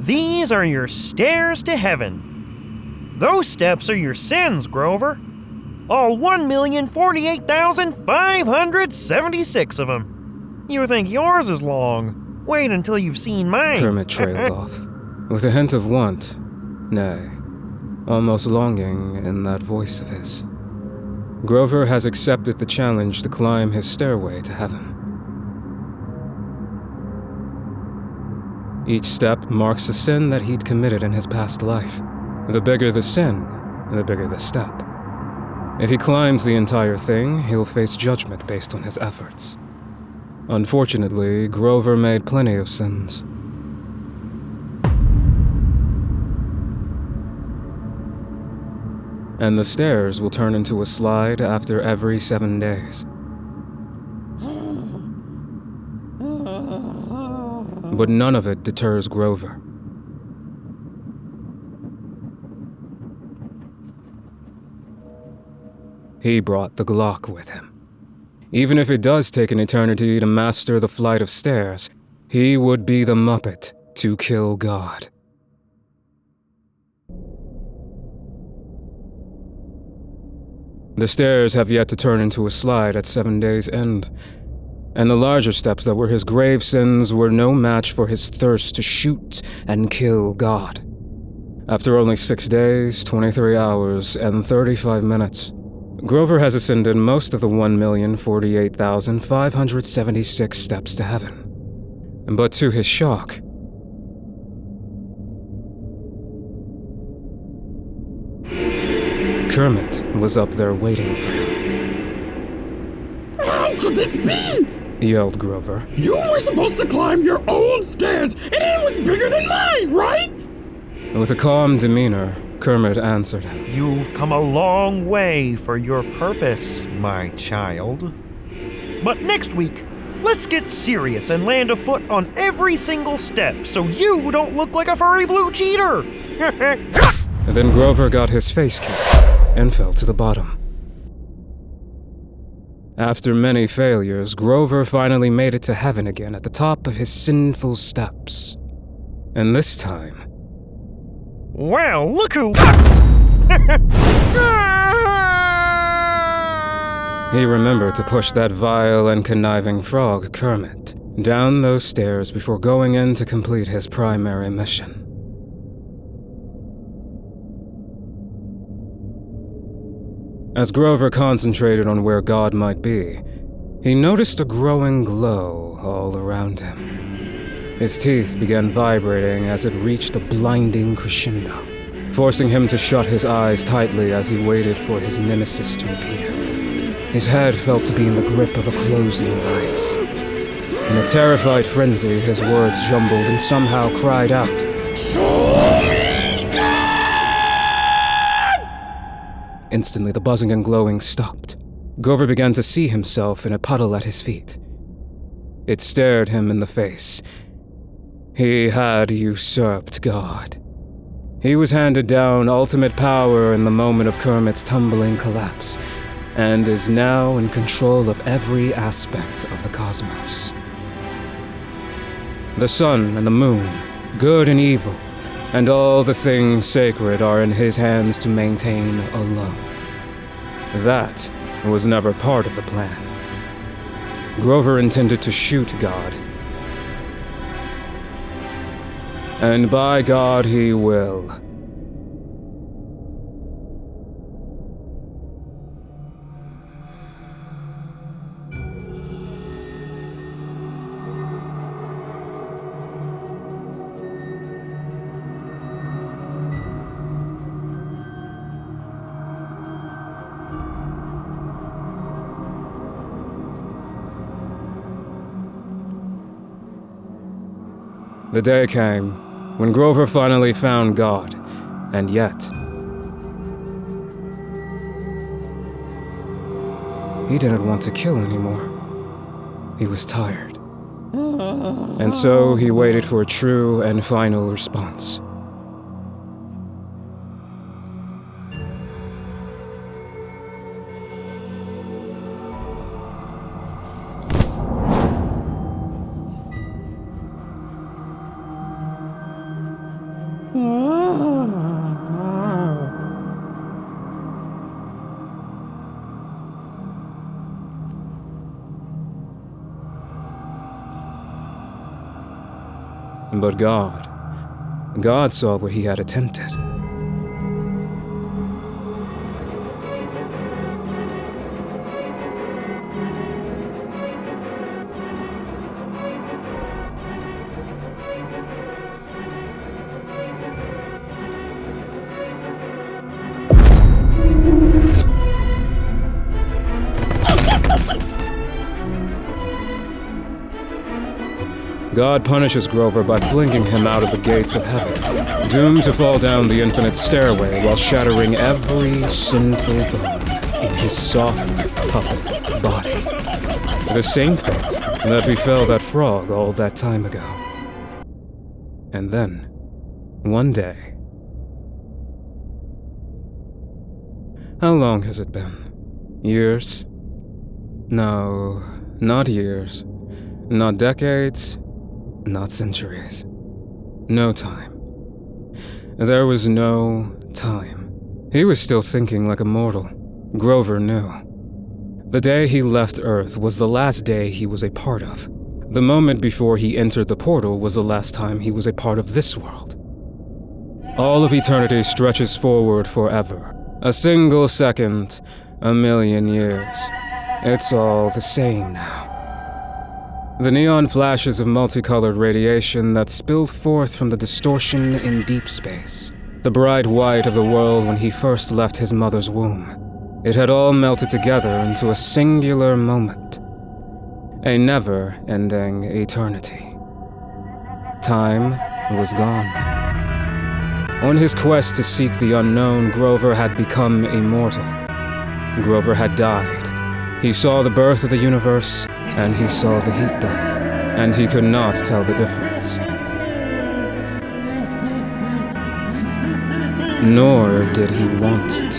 These are your stairs to heaven. Those steps are your sins, Grover. All 1,048,576 of them. You think yours is long? Wait until you've seen mine. Kermit trailed off, with a hint of want, nay, almost longing in that voice of his. Grover has accepted the challenge to climb his stairway to heaven. Each step marks a sin that he'd committed in his past life. The bigger the sin, the bigger the step. If he climbs the entire thing, he'll face judgment based on his efforts. Unfortunately, Grover made plenty of sins. And the stairs will turn into a slide after every 7 days. But none of it deters Grover. He brought the Glock with him. Even if it does take an eternity to master the flight of stairs, he would be the Muppet to kill God. The stairs have yet to turn into a slide at 7 days' end, and the larger steps that were his grave sins were no match for his thirst to shoot and kill God. After only 6 days, 23 hours, and 35 minutes, Grover has ascended most of the 1,048,576 steps to heaven. But to his shock, Kermit was up there waiting for him. How could this be? Yelled Grover. You were supposed to climb your own stairs, and it was bigger than mine, right? With a calm demeanor, Kermit answered him. You've come a long way for your purpose, my child. But next week, let's get serious and land a foot on every single step so you don't look like a furry blue cheater! Then Grover got his face kicked and fell to the bottom. After many failures, Grover finally made it to heaven again at the top of his sinful steps. And this time... Wow, look who... He remembered to push that vile and conniving frog, Kermit, down those stairs before going in to complete his primary mission. As Grover concentrated on where God might be, he noticed a growing glow all around him. His teeth began vibrating as it reached a blinding crescendo, forcing him to shut his eyes tightly as he waited for his nemesis to appear. His head felt to be in the grip of a closing vise. In a terrified frenzy, his words jumbled and somehow cried out, "Show me God!" Instantly, the buzzing and glowing stopped. Grover began to see himself in a puddle at his feet. It stared him in the face. He had usurped God. He was handed down ultimate power in the moment of Kermit's tumbling collapse, and is now in control of every aspect of the cosmos. The sun and the moon, good and evil, and all the things sacred are in his hands to maintain alone. That was never part of the plan. Grover intended to shoot God. And by God he will. The day came when Grover finally found God, and yet he didn't want to kill anymore. He was tired. And so he waited for a true and final response. But God saw what he had attempted. God punishes Grover by flinging him out of the gates of heaven, doomed to fall down the infinite stairway while shattering every sinful bone in his soft puppet body. The same fate that befell that frog all that time ago. And then, one day... How long has it been? Years? No, not years. Not decades. Not centuries. No time. There was no time. He was still thinking like a mortal. Grover knew. The day he left Earth was the last day he was a part of. The moment before he entered the portal was the last time he was a part of this world. All of eternity stretches forward forever. A single second, a million years. It's all the same now. The neon flashes of multicolored radiation that spilled forth from the distortion in deep space. The bright white of the world when he first left his mother's womb. It had all melted together into a singular moment. A never-ending eternity. Time was gone. On his quest to seek the unknown, Grover had become immortal. Grover had died. He saw the birth of the universe, and he saw the heat death, and he could not tell the difference. Nor did he want it.